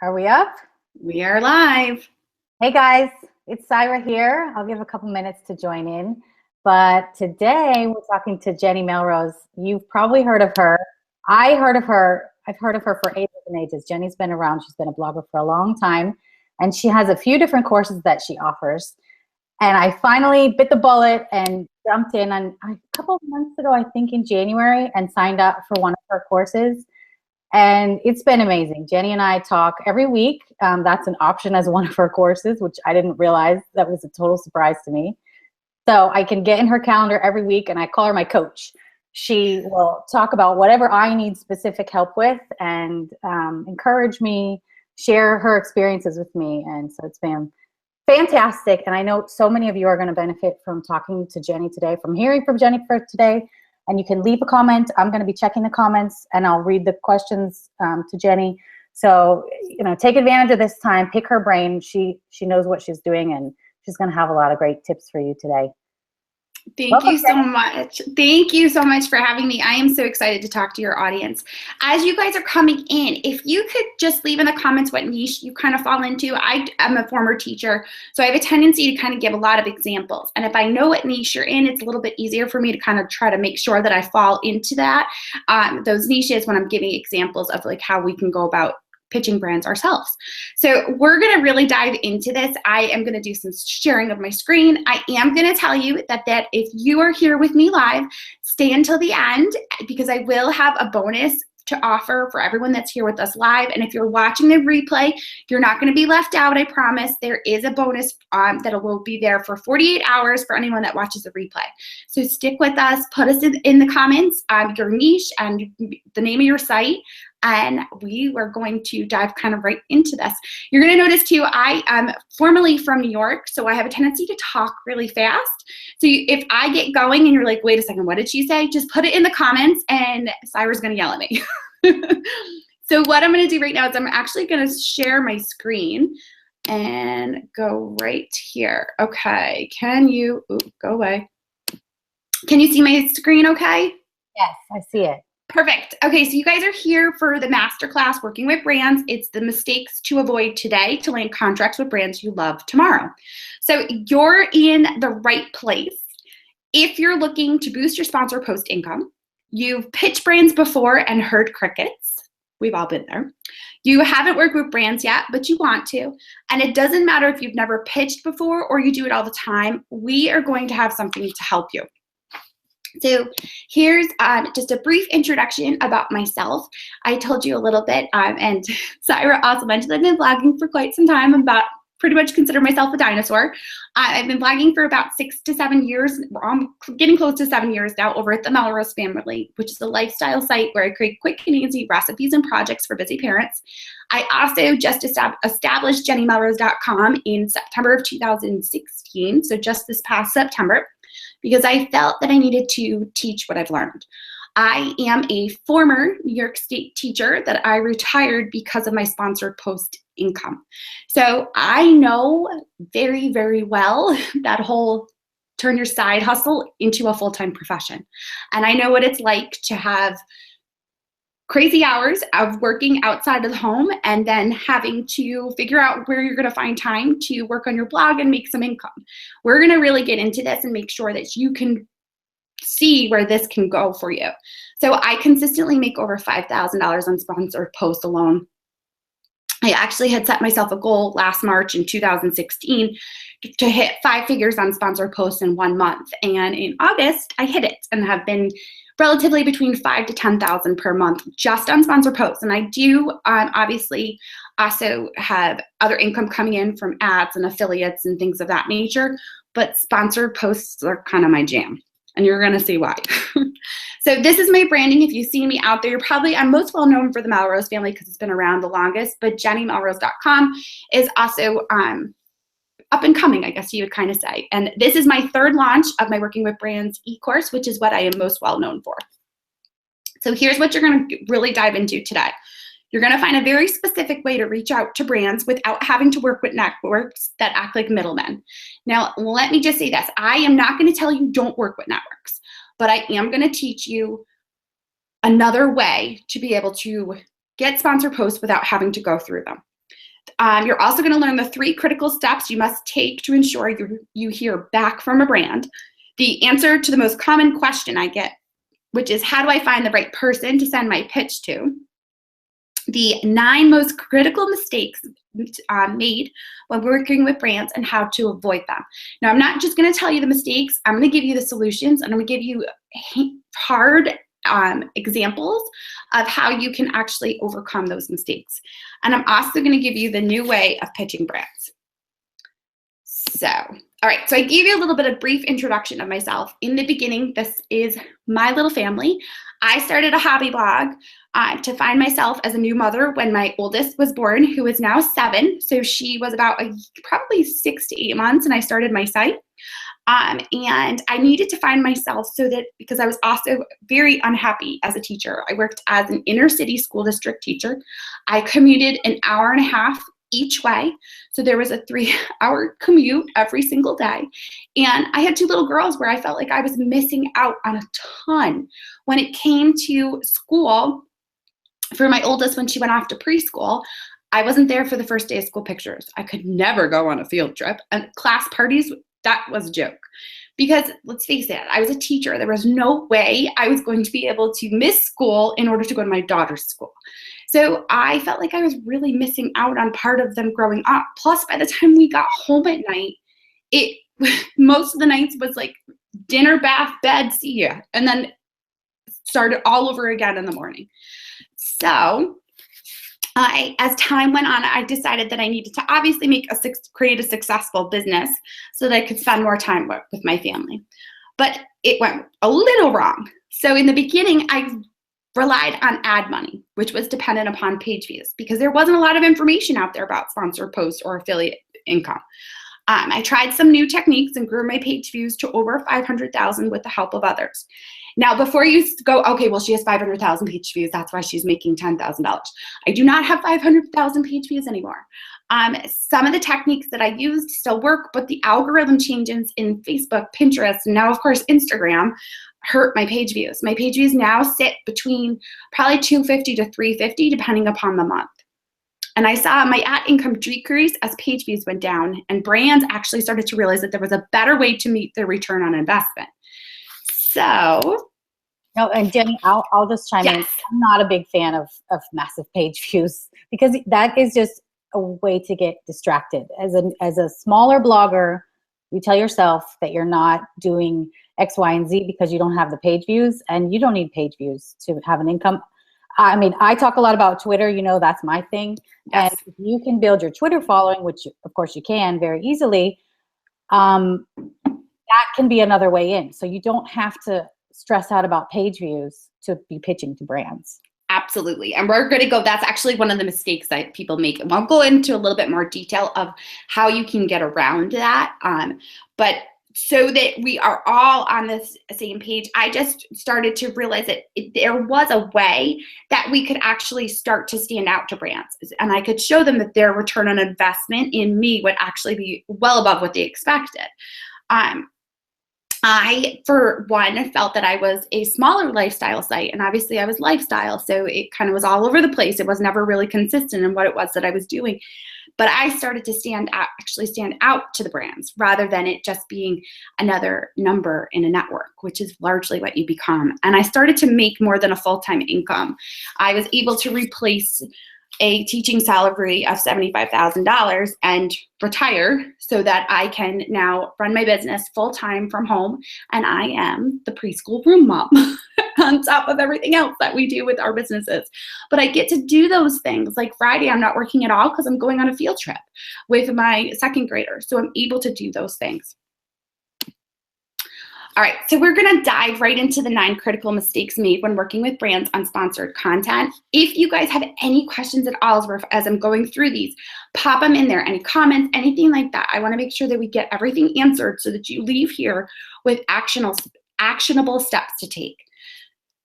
Are we up? We are live. Hey guys, it's Saira here. I'll give a couple minutes to join in. But today we're talking to Jenny Melrose. You've probably heard of her. I've heard of her for ages and ages. Jenny's been around. She's been a blogger for a long time. And she has a few different courses that she offers. And I finally bit the bullet and jumped in a couple of months ago, I think in January, and signed up for one of her courses. And it's been amazing. Jenny and I talk every week. That's an option as one of her courses, which I didn't realize. That was a total surprise to me. So I can get in her calendar every week, and I call her my coach. She will talk about whatever I need specific help with and encourage me, share her experiences with me. And so it's been fantastic. And I know so many of you are going to benefit from talking to Jenny today, from hearing from Jenny for today. And you can leave a comment. I'm going to be checking the comments, and I'll read the questions to Jenny. So, take advantage of this time. Pick her brain. She knows what she's doing, and she's going to have a lot of great tips for you today. Thank you so much. Thank you so much for having me. I am so excited to talk to your audience. As you guys are coming in, if you could just leave in the comments what niche you kind of fall into. I am a former teacher, so I have a tendency to kind of give a lot of examples. And if I know what niche you're in, it's a little bit easier for me to kind of try to make sure that I fall into that. Those niches when I'm giving examples of like how we can go about pitching brands ourselves. So we're going to really dive into this. I am going to do some sharing of my screen. I am going to tell you that if you are here with me live, stay until the end because I will have a bonus to offer for everyone that's here with us live. And if you're watching the replay, you're not going to be left out, I promise. There is a bonus that will be there for 48 hours for anyone that watches the replay. So stick with us, put us in the comments, your niche and the name of your site, and we were going to dive kind of right into this. You're going to notice too, I am formerly from New York, so I have a tendency to talk really fast. So if I get going and you're like, wait a second, what did she say? Just put it in the comments and Saira's going to yell at me. So what I'm going to do right now is I'm actually going to share my screen and go right here. Okay, go away. Can you see my screen okay? Yes, I see it. Perfect. Okay, so you guys are here for the masterclass, Working with Brands. It's the mistakes to avoid today to land contracts with brands you love tomorrow. So you're in the right place. If you're looking to boost your sponsor post income, you've pitched brands before and heard crickets. We've all been there. You haven't worked with brands yet, but you want to. And it doesn't matter if you've never pitched before or you do it all the time. We are going to have something to help you. So here's just a brief introduction about myself. I told you a little bit, and Saira also mentioned I've been blogging for quite some time. I'm pretty much consider myself a dinosaur. I've been blogging for about 6 to 7 years. I'm getting close to 7 years now over at the Melrose Family, which is a lifestyle site where I create quick and easy recipes and projects for busy parents. I also just established JennyMelrose.com in September of 2016, so just this past September, because I felt that I needed to teach what I've learned. I am a former New York State teacher that I retired because of my sponsored post income. So I know very, very well that whole turn your side hustle into a full-time profession. And I know what it's like to have crazy hours of working outside of the home and then having to figure out where you're going to find time to work on your blog and make some income. We're going to really get into this and make sure that you can see where this can go for you. So I consistently make over $5,000 on sponsored posts alone. I actually had set myself a goal last March in 2016 to hit 5 figures on sponsored posts in 1 month. And in August, I hit it and have been relatively between 5,000 to 10,000 per month just on sponsored posts. And I do obviously also have other income coming in from ads and affiliates and things of that nature, but sponsored posts are kind of my jam. And you're going to see why. So this is my branding. If you've seen me out there, I'm most well known for the Melrose Family because it's been around the longest, but JennyMelrose.com is also up and coming, I guess you would kind of say. And this is my 3rd launch of my Working with Brands e-course, which is what I am most well known for. So here's what you're going to really dive into today. You're going to find a very specific way to reach out to brands without having to work with networks that act like middlemen. Now, let me just say this. I am not going to tell you don't work with networks, but I am going to teach you another way to be able to get sponsored posts without having to go through them. You're also going to learn the 3 critical steps you must take to ensure you hear back from a brand. The answer to the most common question I get, which is, how do I find the right person to send my pitch to? The 9 most critical mistakes made when working with brands and how to avoid them. Now, I'm not just going to tell you the mistakes. I'm going to give you the solutions, and I'm going to give you hard examples of how you can actually overcome those mistakes. And I'm also going to give you the new way of pitching brands. So, all right, so I gave you a little bit of brief introduction of myself. In the beginning, this is my little family. I started a hobby blog to find myself as a new mother when my oldest was born, who is now 7. So she was about probably 6 to 8 months, and I started my site. And I needed to find myself because I was also very unhappy as a teacher. I worked as an inner city school district teacher. I commuted an hour and a half each way. So there was a 3-hour commute every single day. And I had 2 little girls where I felt like I was missing out on a ton. When it came to school, for my oldest, when she went off to preschool, I wasn't there for the first day of school pictures. I could never go on a field trip. And class parties, that was a joke. Because let's face it, I was a teacher. There was no way I was going to be able to miss school in order to go to my daughter's school. So I felt like I was really missing out on part of them growing up. Plus, by the time we got home at night, most of the nights was like dinner, bath, bed, see ya. And then started all over again in the morning. So as time went on, I decided that I needed to obviously create a successful business so that I could spend more time with my family. But it went a little wrong. So in the beginning, I relied on ad money, which was dependent upon page views because there wasn't a lot of information out there about sponsored posts or affiliate income. I tried some new techniques and grew my page views to over 500,000 with the help of others. Now, before you go, okay, well, she has 500,000 page views. That's why she's making $10,000. I do not have 500,000 page views anymore. Some of the techniques that I used still work, but the algorithm changes in Facebook, Pinterest, and now, of course, Instagram hurt my page views. My page views now sit between probably 250 to 350, depending upon the month. And I saw my ad income decrease as page views went down, and brands actually started to realize that there was a better way to meet their return on investment. So, no, and Jenny, I'll just chime in. I'm not a big fan of massive page views because that is just a way to get distracted. As a smaller blogger, you tell yourself that you're not doing X, Y, and Z because you don't have the page views, and you don't need page views to have an income. I mean, I talk a lot about Twitter, you know, that's my thing. Yes. And if you can build your Twitter following, which of course you can very easily, that can be another way in. So you don't have to stress out about page views to be pitching to brands. Absolutely. And we're going to go, that's actually one of the mistakes that people make. And we'll go into a little bit more detail of how you can get around that. But so that we are all on this same page, I just started to realize that there was a way that we could actually start to stand out to brands. And I could show them that their return on investment in me would actually be well above what they expected. I, for one, felt that I was a smaller lifestyle site, and obviously I was lifestyle, so it kind of was all over the place. It was never really consistent in what it was that I was doing. But I started to stand out to the brands rather than it just being another number in a network, which is largely what you become. And I started to make more than a full-time income. I was able to replace a teaching salary of $75,000 and retire so that I can now run my business full-time from home. And I am the preschool room mom on top of everything else that we do with our businesses. But I get to do those things. Like Friday, I'm not working at all because I'm going on a field trip with my 2nd grader. So I'm able to do those things. All right, so we're gonna dive right into the 9 critical mistakes made when working with brands on sponsored content. If you guys have any questions at all as I'm going through these, pop them in there, any comments, anything like that. I wanna make sure that we get everything answered so that you leave here with actionable steps to take.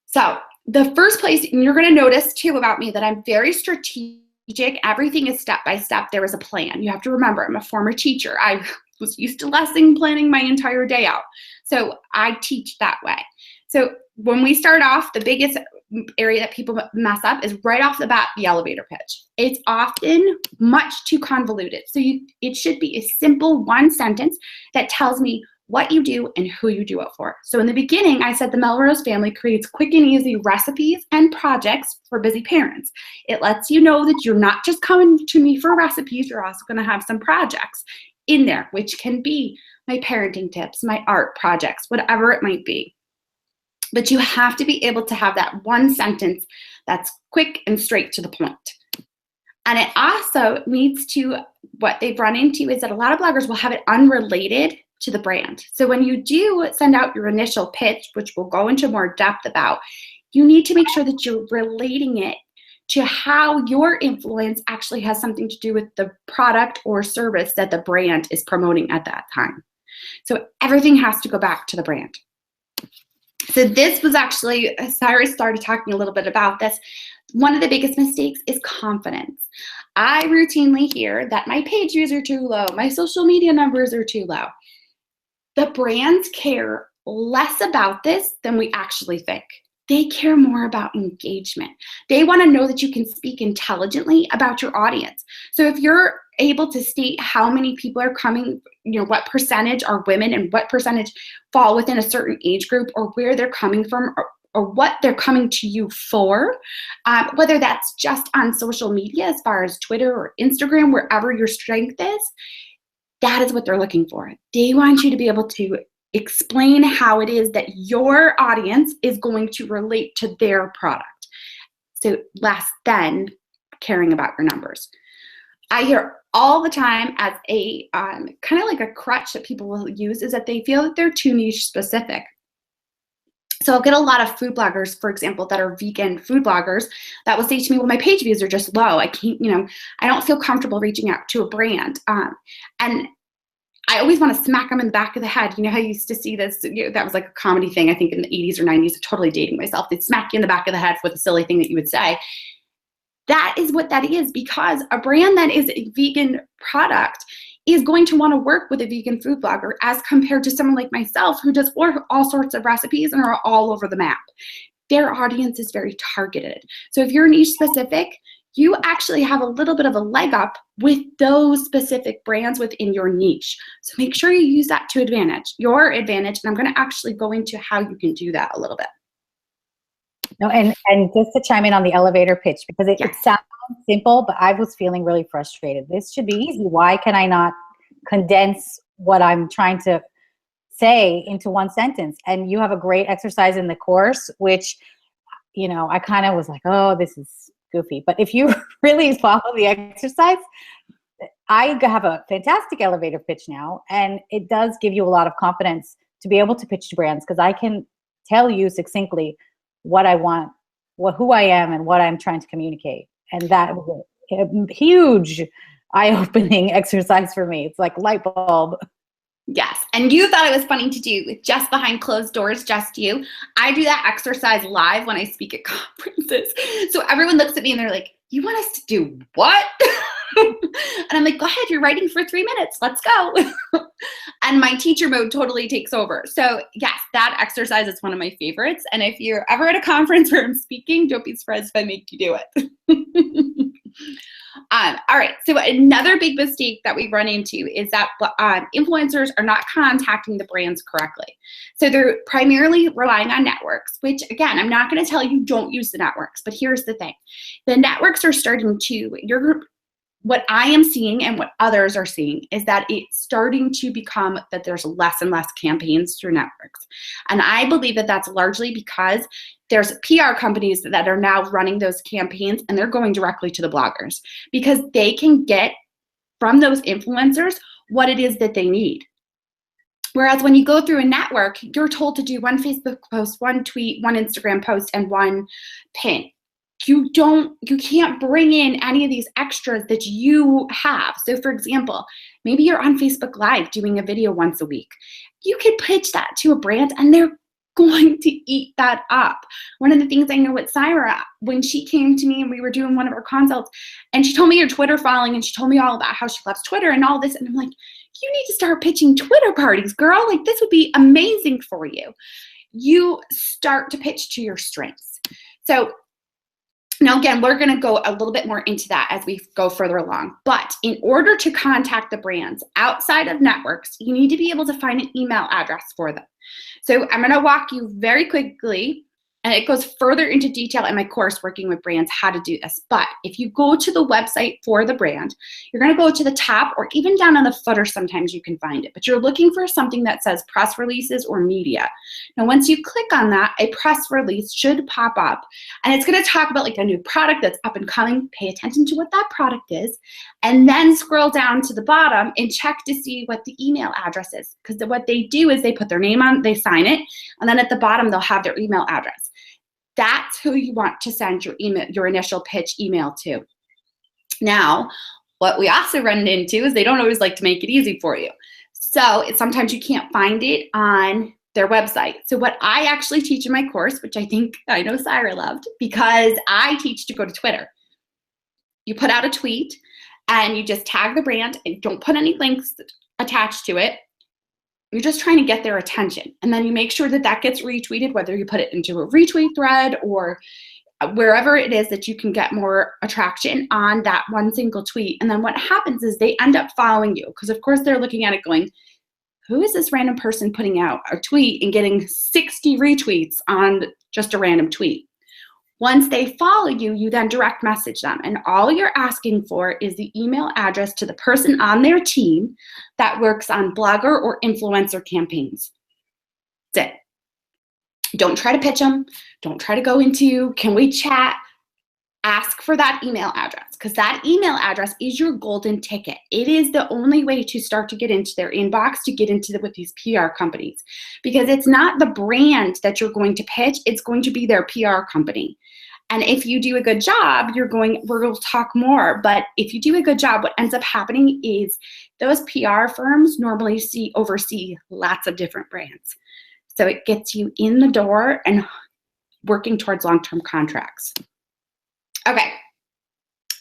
So the first place, and you're gonna notice too about me that I'm very strategic. Everything is step by step. There is a plan. You have to remember, I'm a former teacher. I was used to lesson planning my entire day out. So I teach that way. So when we start off, the biggest area that people mess up is right off the bat, the elevator pitch. It's often much too convoluted. So it should be a simple one sentence that tells me what you do and who you do it for. So in the beginning, I said the Melrose family creates quick and easy recipes and projects for busy parents. It lets you know that you're not just coming to me for recipes, you're also going to have some projects in there, which can be my parenting tips, my art projects, whatever it might be. But you have to be able to have that one sentence that's quick and straight to the point. And it also needs to, what they've run into is that a lot of bloggers will have it unrelated to the brand. So when you do send out your initial pitch, which we'll go into more depth about, you need to make sure that you're relating it to how your influence actually has something to do with the product or service that the brand is promoting at that time. So everything has to go back to the brand. So this was actually, Saira started talking a little bit about this. One of the biggest mistakes is confidence. I routinely hear that my page views are too low, my social media numbers are too low. The brands care less about this than we actually think. They care more about engagement. They want to know that you can speak intelligently about your audience. So if you're able to state how many people are coming, what percentage are women and what percentage fall within a certain age group, or where they're coming from, or what they're coming to you for, whether that's just on social media as far as Twitter or Instagram, wherever your strength is, that is what they're looking for. They want you to be able to explain how it is that your audience is going to relate to their product. So less than caring about your numbers. I hear all the time as a kind of like a crutch that people will use is that they feel that they're too niche specific. So I'll get a lot of food bloggers, for example, that are vegan food bloggers that will say to me, well, my page views are just low. I can't, I don't feel comfortable reaching out to a brand. And I always want to smack them in the back of the head. You know how you used to see this, that was like a comedy thing, I think in the 80s or 90s, totally dating myself. They'd smack you in the back of the head with a silly thing that you would say. That is what that is, because a brand that is a vegan product is going to want to work with a vegan food blogger as compared to someone like myself who does all sorts of recipes and are all over the map. Their audience is very targeted. So if you're niche specific, you actually have a little bit of a leg up with those specific brands within your niche. So make sure you use that to your advantage. And I'm going to actually go into how you can do that a little bit. No, and just to chime in on the elevator pitch, because it sounds simple, but I was feeling really frustrated. This should be easy. Why can I not condense what I'm trying to say into one sentence? And you have a great exercise in the course, which, I kind of was like, oh, this is goofy. But if you really follow the exercise, I have a fantastic elevator pitch now, and it does give you a lot of confidence to be able to pitch to brands, because I can tell you succinctly what I want, who I am, and what I'm trying to communicate. And that was a huge eye-opening exercise for me. It's like light bulb. Yes, and you thought it was funny to do with just behind closed doors, just you. I do that exercise live when I speak at conferences. So everyone looks at me and they're like, you want us to do what? And I'm like, go ahead, you're writing for 3 minutes, let's go. And my teacher mode totally takes over. So yes, that exercise is one of my favorites. And if you're ever at a conference where I'm speaking, don't be surprised if I make you do it. All right, so another big mistake that we run into is that influencers are not contacting the brands correctly. So they're primarily relying on networks, which again, I'm not going to tell you don't use the networks, but here's the thing. The networks are starting to, what I am seeing and what others are seeing is that it's starting to become that there's less and less campaigns through networks. And I believe that that's largely because there's PR companies that are now running those campaigns and they're going directly to the bloggers because they can get from those influencers what it is that they need. Whereas when you go through a network, you're told to do one Facebook post, one tweet, one Instagram post, and one pin. You can't bring in any of these extras that you have. So for example, maybe you're on Facebook Live doing a video once a week. You could pitch that to a brand and they're going to eat that up. One of the things I know with Saira, when she came to me and we were doing one of our consults, and she told me her Twitter following and she told me all about how she loves Twitter and all this. And I'm like, you need to start pitching Twitter parties, girl. Like this would be amazing for you. You start to pitch to your strengths. So now, again, we're going to go a little bit more into that as we go further along. But in order to contact the brands outside of networks, you need to be able to find an email address for them. So I'm going to walk you very quickly, and it goes further into detail in my course, Working with Brands, how to do this. But if you go to the website for the brand, you're going to go to the top, or even down on the footer, sometimes you can find it. But you're looking for something that says press releases or media. Now, once you click on that, a press release should pop up, and it's going to talk about like a new product that's up and coming. Pay attention to what that product is, and then scroll down to the bottom and check to see what the email address is. Because what they do is they put their name on, they sign it, and then at the bottom, they'll have their email address. That's who you want to send your email, your initial pitch email to. Now, what we also run into is they don't always like to make it easy for you. So sometimes you can't find it on their website. So what I actually teach in my course, which I know Saira loved, because I teach to go to Twitter. You put out a tweet and you just tag the brand and don't put any links attached to it. You're just trying to get their attention. And then you make sure that that gets retweeted, whether you put it into a retweet thread or wherever it is that you can get more attraction on that one single tweet. And then what happens is they end up following you, because of course they're looking at it going, who is this random person putting out a tweet and getting 60 retweets on just a random tweet? Once they follow you, you then direct message them. And all you're asking for is the email address to the person on their team that works on blogger or influencer campaigns. That's it. Don't try to pitch them. Don't try to go into, can we chat? Ask for that email address, because that email address is your golden ticket. It is the only way to start to get into their inbox, to get into with these PR companies, because it's not the brand that you're going to pitch, it's going to be their PR company. And if you do a good job, we're going to talk more, but if you do a good job, what ends up happening is those PR firms normally oversee lots of different brands. So it gets you in the door and working towards long-term contracts. Okay,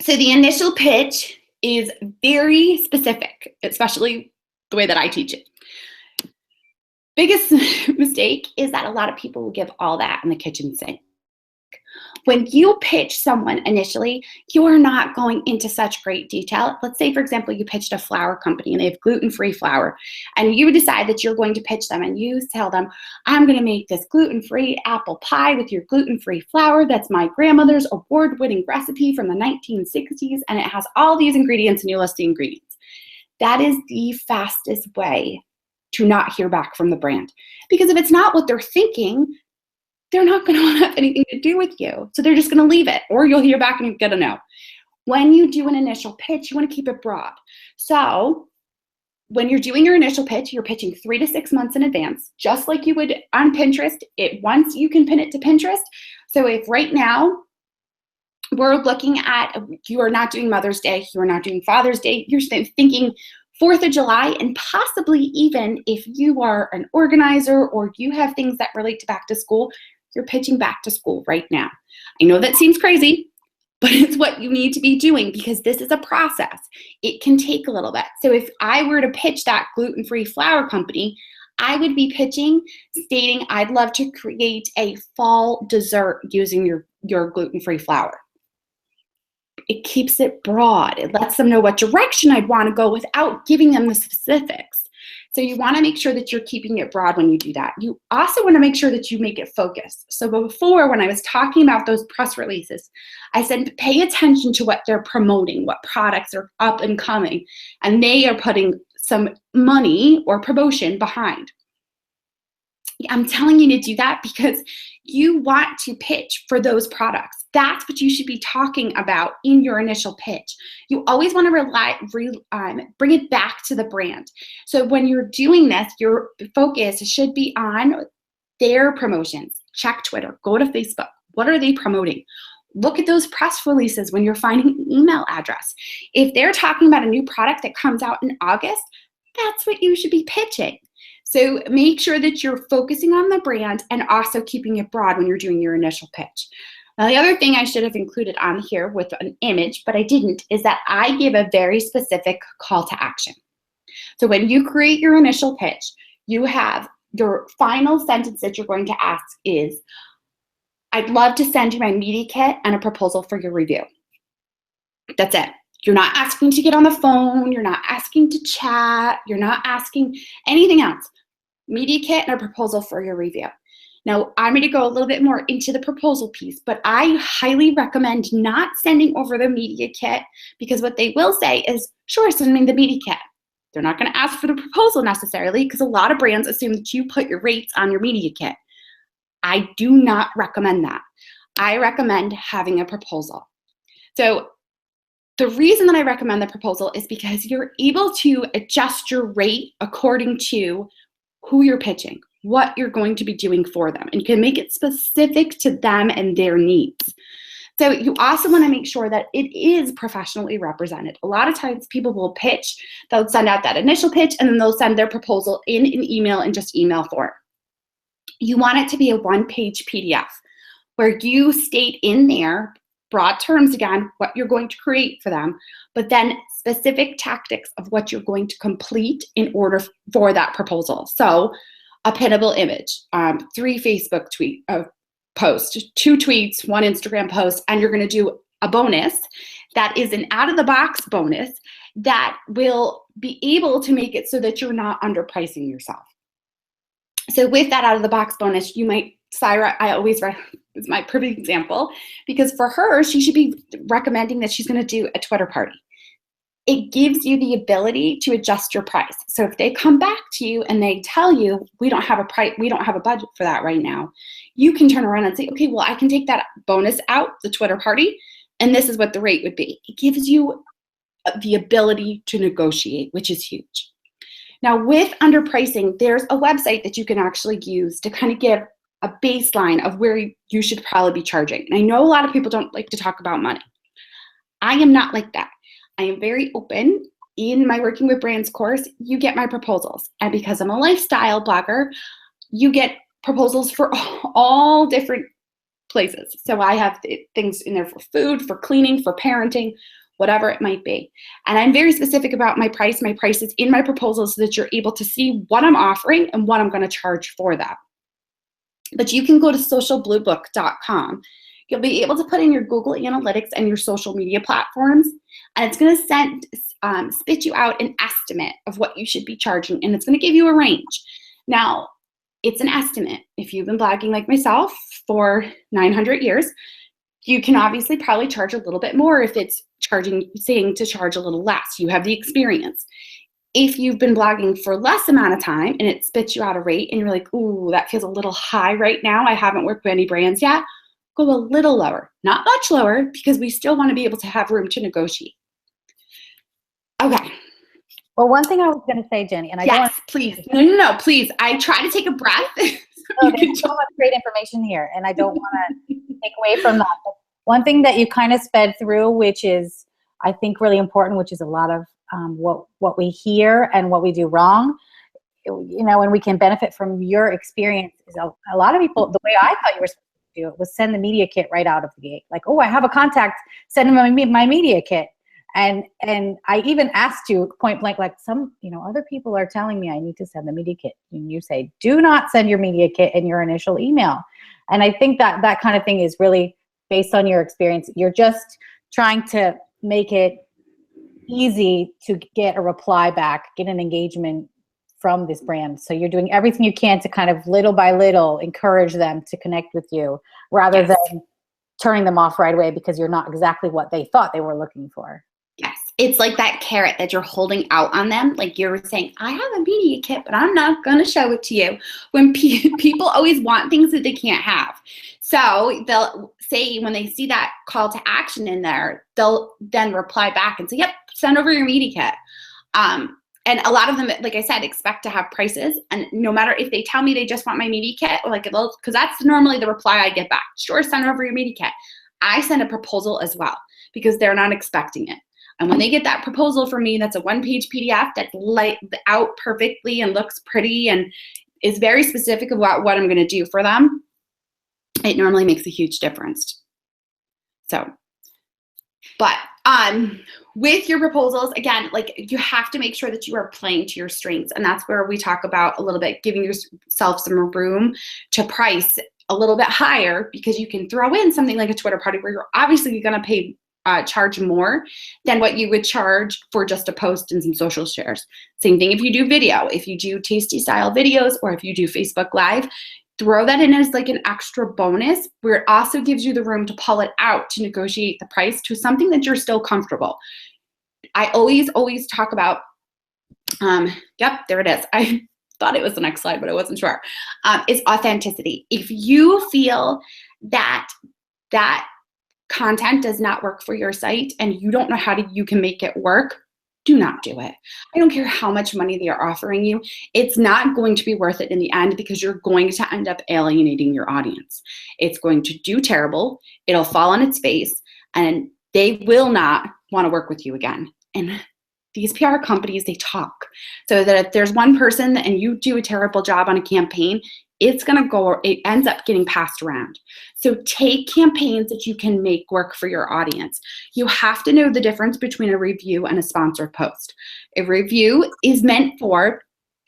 so the initial pitch is very specific, especially the way that I teach it. Biggest mistake is that a lot of people will give all that in the kitchen sink. When you pitch someone initially, you are not going into such great detail. Let's say, for example, you pitched a flour company and they have gluten-free flour, and you decide that you're going to pitch them and you tell them, I'm going to make this gluten-free apple pie with your gluten-free flour. That's my grandmother's award-winning recipe from the 1960s, and it has all these ingredients, and you list the ingredients. That is the fastest way to not hear back from the brand. Because if it's not what they're thinking, they're not going to want to have anything to do with you. So they're just going to leave it, or you'll hear back and you get a no. When you do an initial pitch, you want to keep it broad. So when you're doing your initial pitch, you're pitching 3 to 6 months in advance, just like you would on Pinterest. Once you can pin it to Pinterest. So if right now we're looking at, you are not doing Mother's Day, you are not doing Father's Day, you're thinking 4th of July, and possibly even if you are an organizer or you have things that relate to back to school, you're pitching back to school right now. I know that seems crazy, but it's what you need to be doing, because this is a process. It can take a little bit. So if I were to pitch that gluten-free flour company, I would be pitching stating, I'd love to create a fall dessert using your gluten-free flour. It keeps it broad. It lets them know what direction I'd want to go without giving them the specifics. So you want to make sure that you're keeping it broad when you do that. You also want to make sure that you make it focused. So before, when I was talking about those press releases, I said pay attention to what they're promoting, what products are up and coming, and they are putting some money or promotion behind. I'm telling you to do that because you want to pitch for those products. That's what you should be talking about in your initial pitch. You always want to bring it back to the brand. So when you're doing this, your focus should be on their promotions. Check Twitter, go to Facebook. What are they promoting? Look at those press releases when you're finding an email address. If they're talking about a new product that comes out in August, that's what you should be pitching. So make sure that you're focusing on the brand and also keeping it broad when you're doing your initial pitch. Now, the other thing I should have included on here with an image, but I didn't, is that I give a very specific call to action. So when you create your initial pitch, you have your final sentence that you're going to ask is, I'd love to send you my media kit and a proposal for your review. That's it. You're not asking to get on the phone. You're not asking to chat. You're not asking anything else. Media kit and a proposal for your review. Now, I'm going to go a little bit more into the proposal piece, but I highly recommend not sending over the media kit, because what they will say is, sure, send me the media kit. They're not going to ask for the proposal necessarily, because a lot of brands assume that you put your rates on your media kit. I do not recommend that. I recommend having a proposal. So the reason that I recommend the proposal is because you're able to adjust your rate according to who you're pitching, what you're going to be doing for them, and you can make it specific to them and their needs. So you also want to make sure that it is professionally represented. A lot of times people will pitch, they'll send out that initial pitch, and then they'll send their proposal in an email in just email form. You want it to be a one-page PDF where you state in there, broad terms again, what you're going to create for them, but then specific tactics of what you're going to complete in order for that proposal. So a pinnable image, 3 Facebook posts, 2 tweets, 1 Instagram post, and you're going to do a bonus that is an out-of-the-box bonus that will be able to make it so that you're not underpricing yourself. So with that out-of-the-box bonus, you might, Saira, is my perfect example, because for her, she should be recommending that she's going to do a Twitter party. It gives you the ability to adjust your price. So if they come back to you and they tell you, we don't have a budget for that right now, you can turn around and say, okay, well, I can take that bonus out, the Twitter party, and this is what the rate would be. It gives you the ability to negotiate, which is huge. Now, with underpricing, there's a website that you can actually use to kind of give a baseline of where you should probably be charging. And I know a lot of people don't like to talk about money. I am not like that. I am very open. In my Working with Brands course, you get my proposals. And because I'm a lifestyle blogger, you get proposals for all different places. So I have things in there for food, for cleaning, for parenting, whatever it might be. And I'm very specific about my price. My price is in my proposals so that you're able to see what I'm offering and what I'm going to charge for that. But you can go to socialbluebook.com. You'll be able to put in your Google Analytics and your social media platforms, and it's going to spit you out an estimate of what you should be charging, and it's going to give you a range. To it's an estimate. If you've been blogging like myself for 900 years, you can obviously probably charge a little bit more if it's saying to charge a little less. You have the experience. If you've been blogging for less amount of time and it spits you out a rate and you're like, ooh, that feels a little high right now, I haven't worked with any brands yet, go a little lower, not much lower, because we still want to be able to have room to negotiate. Okay. Well, one thing I was going to say, Jenny, and please. No, please. I try to take a breath. There's so much great information here, and I don't want to take away from that. But one thing that you kind of sped through, which is, I think, really important, which is a lot of what we hear and what we do wrong, and we can benefit from your experience. Is a lot of people, the way I thought you were supposed to do it was send the media kit right out of the gate. Like, oh, I have a contact, send them my media kit. And I even asked you point blank, like some, other people are telling me I need to send the media kit. And you say, do not send your media kit in your initial email. And I think that kind of thing is really based on your experience. You're just trying to make it easy to get a reply back, get an engagement from this brand. So you're doing everything you can to kind of little by little encourage them to connect with you rather than turning them off right away because you're not exactly what they thought they were looking for. Yes. It's like that carrot that you're holding out on them. Like you're saying, I have a media kit, but I'm not going to show it to you. When people always want things that they can't have. So they'll say, when they see that call to action in there, they'll then reply back and say, yep, send over your media kit. And a lot of them, like I said, expect to have prices. And no matter if they tell me they just want my media kit, or because that's normally the reply I get back. Sure, send over your media kit. I send a proposal as well because they're not expecting it. And when they get that proposal from me, that's a one-page PDF that's laid out perfectly and looks pretty and is very specific about what I'm going to do for them, it normally makes a huge difference. So, but with your proposals, again, like you have to make sure that you are playing to your strengths. And that's where we talk about a little bit giving yourself some room to price a little bit higher because you can throw in something like a Twitter party where you're obviously going to pay charge more than what you would charge for just a post and some social shares. Same thing if you do video, if you do tasty style videos, or if you do Facebook Live, throw that in as like an extra bonus where it also gives you the room to pull it out to negotiate the price to something that you're still comfortable. I always talk about, yep, there it is. I thought it was the next slide, but I wasn't sure. Is authenticity. If you feel that content does not work for your site and you don't know how you can make it work, do not do it. I don't care how much money they are offering you. It's not going to be worth it in the end because you're going to end up alienating your audience. It's going to do terrible. It'll fall on its face and they will not want to work with you again. And these PR companies, they talk. So that if there's one person and you do a terrible job on a campaign, it ends up getting passed around. So take campaigns that you can make work for your audience. You have to know the difference between a review and a sponsored post. A review is meant for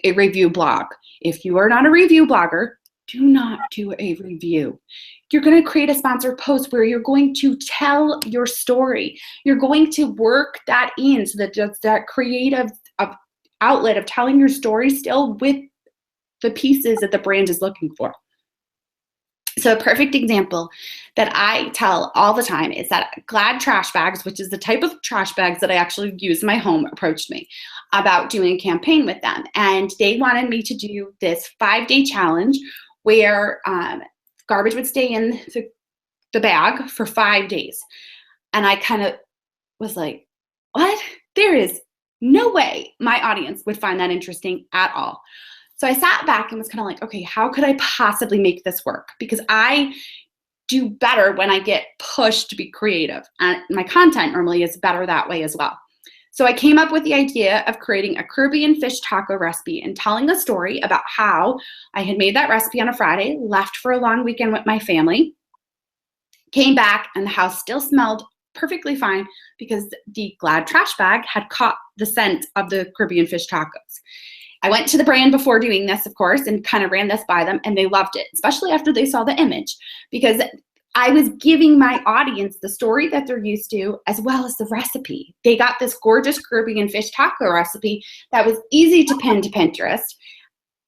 a review blog. If you are not a review blogger, do not do a review. You're going to create a sponsored post where you're going to tell your story. You're going to work that in so that creative outlet of telling your story still with the pieces that the brand is looking for. So a perfect example that I tell all the time is that Glad trash bags, which is the type of trash bags that I actually use in my home, approached me about doing a campaign with them. And they wanted me to do this 5-day challenge where garbage would stay in the bag for 5 days. And I kind of was like, what? There is no way my audience would find that interesting at all. So I sat back and was kind of like, okay, how could I possibly make this work? Because I do better when I get pushed to be creative. And my content normally is better that way as well. So I came up with the idea of creating a Caribbean fish taco recipe and telling a story about how I had made that recipe on a Friday, left for a long weekend with my family, came back, and the house still smelled perfectly fine because the Glad trash bag had caught the scent of the Caribbean fish tacos. I went to the brand before doing this, of course, and kind of ran this by them, and they loved it, especially after they saw the image, because I was giving my audience the story that they're used to as well as the recipe. They got this gorgeous Caribbean fish taco recipe that was easy to pin to Pinterest,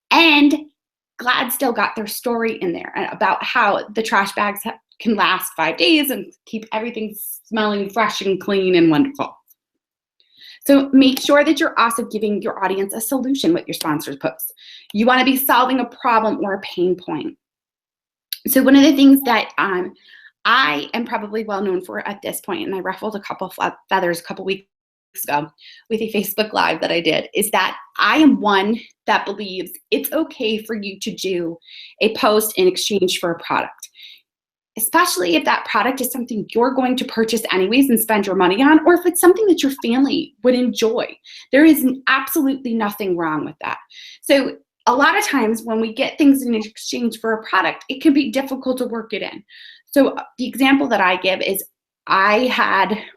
and Glad still got their story in there about how the trash bags can last 5 days and keep everything smelling fresh and clean and wonderful. So make sure that you're also giving your audience a solution with your sponsored posts. You want to be solving a problem or a pain point. So one of the things that I am probably well known for at this point, and I ruffled a couple feathers a couple weeks ago with a Facebook Live that I did, is that I am one that believes it's okay for you to do a post in exchange for a product, especially if that product is something you're going to purchase anyways and spend your money on, or if it's something that your family would enjoy. There is absolutely nothing wrong with that. So a lot of times when we get things in exchange for a product, it can be difficult to work it in. So the example that I give is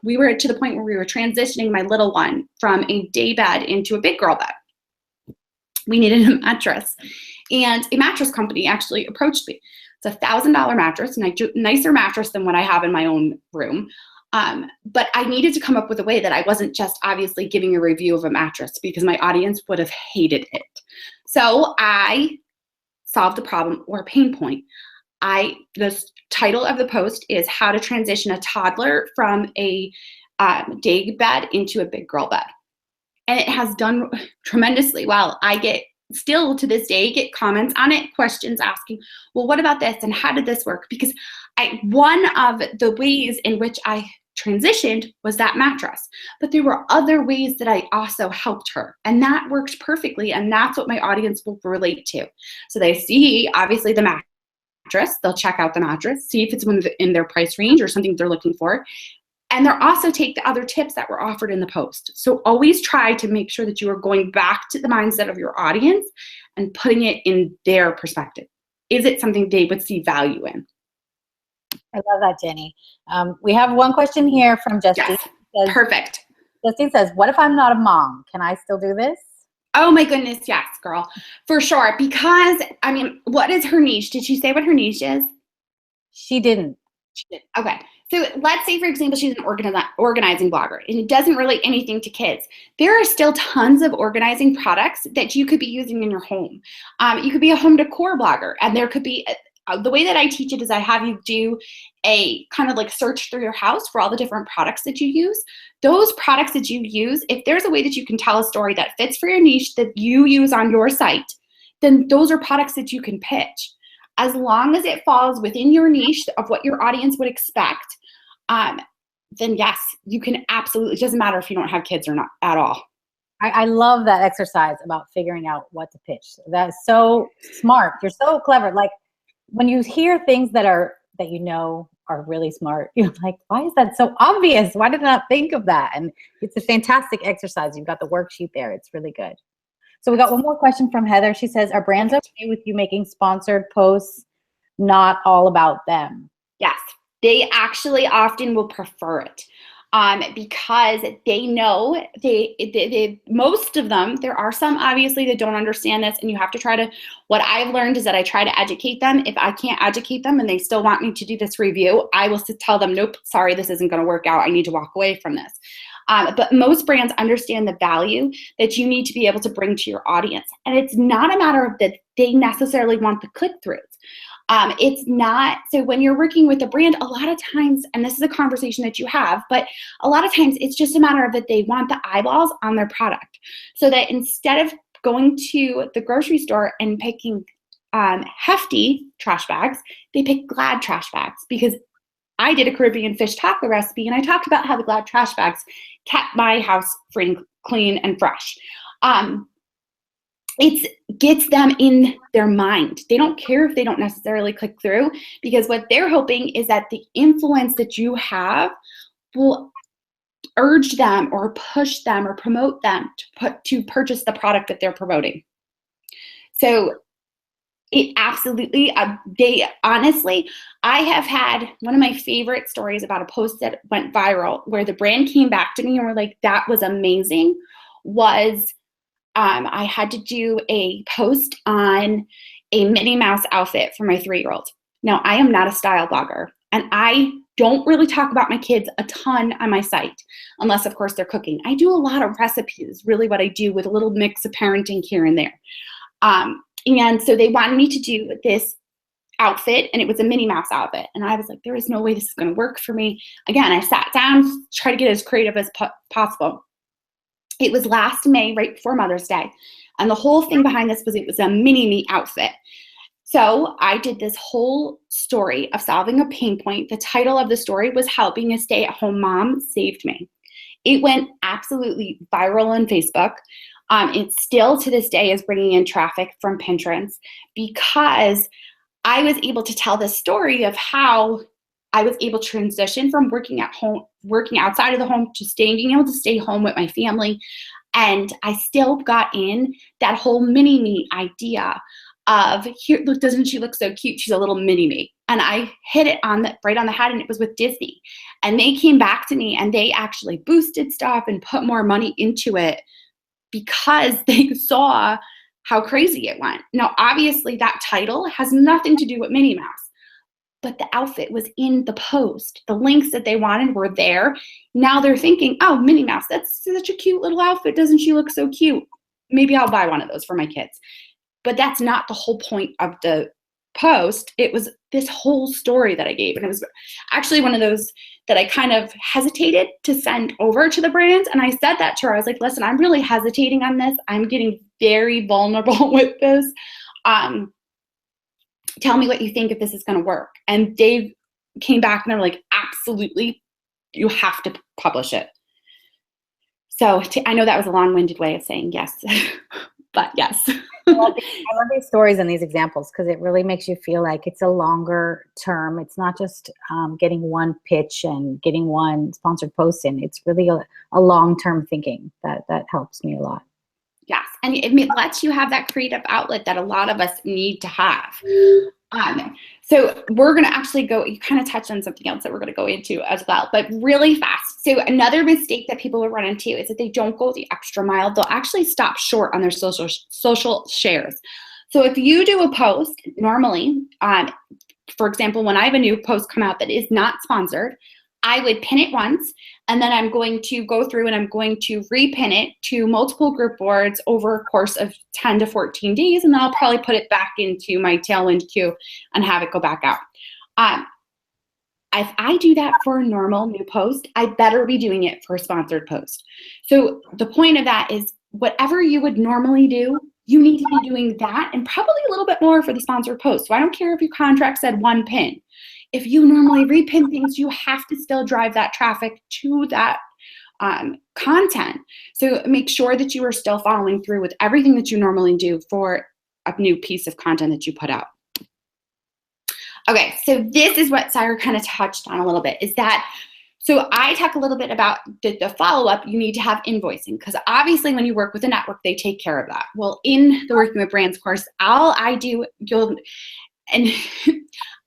we were to the point where we were transitioning my little one from a day bed into a big girl bed. We needed a mattress, and a mattress company actually approached me. It's a $1,000 mattress, nicer mattress than what I have in my own room. But I needed to come up with a way that I wasn't just obviously giving a review of a mattress because my audience would have hated it. So I solved a problem or a pain point. The title of the post is How to Transition a Toddler from a Day Bed into a Big Girl Bed. And it has done tremendously well. I still to this day get comments on it, questions asking, well, what about this? And how did this work? Because one of the ways in which I transitioned was that mattress. But there were other ways that I also helped her. And that worked perfectly. And that's what my audience will relate to. So they see, obviously, the mattress. They'll check out the mattress, see if it's in their price range or something they're looking for. And they'll also take the other tips that were offered in the post. So always try to make sure that you are going back to the mindset of your audience and putting it in their perspective. Is it something they would see value in? I love that, Jenny. We have one question here from Justine. Yes, perfect. Justine says, what if I'm not a mom? Can I still do this? Oh my goodness, yes, girl, for sure. Because, I mean, what is her niche? Did she say what her niche is? She didn't. She did. Okay. So let's say, for example, she's an organizing blogger and it doesn't relate anything to kids. There are still tons of organizing products that you could be using in your home. You could be a home decor blogger, and there could be the way that I teach it is I have you do a kind of like search through your house for all the different products that you use. Those products that you use, if there's a way that you can tell a story that fits for your niche that you use on your site, then those are products that you can pitch. As long as it falls within your niche of what your audience would expect, then yes, you can absolutely, it doesn't matter if you don't have kids or not at all. I love that exercise about figuring out what to pitch. That's so smart. You're so clever. Like when you hear things that are really smart, you're like, why is that so obvious? Why did I not think of that? And it's a fantastic exercise. You've got the worksheet there. It's really good. So we got one more question from Heather. She says, are brands okay with you making sponsored posts not all about them? Yes, they actually often will prefer it because they know most of them, there are some obviously that don't understand this, and you have to try to, what I've learned is that I try to educate them. If I can't educate them and they still want me to do this review, I will tell them, nope, sorry, this isn't going to work out. I need to walk away from this. But most brands understand the value that you need to be able to bring to your audience. And it's not a matter of that they necessarily want the click-throughs. It's not, so when you're working with a brand, a lot of times, and this is a conversation that you have, but a lot of times it's just a matter of that they want the eyeballs on their product. So that instead of going to the grocery store and picking hefty trash bags, they pick Glad trash bags, because I did a Caribbean fish taco recipe and I talked about how the Glad trash bags kept my house free, clean, and fresh. It gets them in their mind. They don't care if they don't necessarily click through, because what they're hoping is that the influence that you have will urge them or push them or promote them to purchase the product that they're promoting. So it absolutely, honestly, I have had one of my favorite stories about a post that went viral where the brand came back to me and were like, that was amazing, was I had to do a post on a Minnie Mouse outfit for my 3-year-old. Now, I am not a style blogger, and I don't really talk about my kids a ton on my site, unless, of course, they're cooking. I do a lot of recipes, really what I do, with a little mix of parenting here and there. And so they wanted me to do this outfit, and it was a Minnie Mouse outfit. And I was like, there is no way this is going to work for me. Again, I sat down, tried to get as creative as possible. It was last May, right before Mother's Day. And the whole thing behind this was it was a mini-me outfit. So I did this whole story of solving a pain point. The title of the story was Helping a Stay-at-Home Mom Saved Me. It went absolutely viral on Facebook. It still to this day is bringing in traffic from Pinterest, because I was able to tell this story of how I was able to transition from working outside of the home to being able to stay home with my family. And I still got in that whole mini-me idea of, here, look, doesn't she look so cute? She's a little mini-me. And I hit it right on the head, and it was with Disney. And they came back to me and they actually boosted stuff and put more money into it because they saw how crazy it went. Now, obviously that title has nothing to do with Minnie Mouse, but the outfit was in the post. The links that they wanted were there. Now they're thinking, oh, Minnie Mouse, that's such a cute little outfit. Doesn't she look so cute? Maybe I'll buy one of those for my kids. But that's not the whole point of the post. It was this whole story that I gave. And it was actually one of those that I kind of hesitated to send over to the brands. And I said that to her. I was like, listen, I'm really hesitating on this. I'm getting very vulnerable with this. Tell me what you think if this is going to work. And they came back and they're like, absolutely, you have to publish it. So I know that was a long-winded way of saying yes, but yes. I love these stories and these examples because it really makes you feel like it's a longer term. It's not just getting one pitch and getting one sponsored post in. It's really a long-term thinking that helps me a lot. Yes, and it lets you have that creative outlet that a lot of us need to have. So we're going to actually go, you kind of touched on something else that we're going to go into as well, but really fast. So another mistake that people will run into is that they don't go the extra mile. They'll actually stop short on their social shares. So if you do a post normally, for example, when I have a new post come out that is not sponsored, I would pin it once, and then I'm going to go through and I'm going to repin it to multiple group boards over a course of 10 to 14 days, and then I'll probably put it back into my Tailwind queue and have it go back out. If I do that for a normal new post, I better be doing it for a sponsored post. So the point of that is whatever you would normally do, you need to be doing that and probably a little bit more for the sponsored post. So I don't care if your contract said one pin. If you normally repin things, you have to still drive that traffic to that content. So make sure that you are still following through with everything that you normally do for a new piece of content that you put out. Okay, so this is what Saira kind of touched on a little bit, is that, so I talk a little bit about the follow-up. You need to have invoicing, because obviously when you work with a network, they take care of that. Well, in the Working with Brands course, all I do,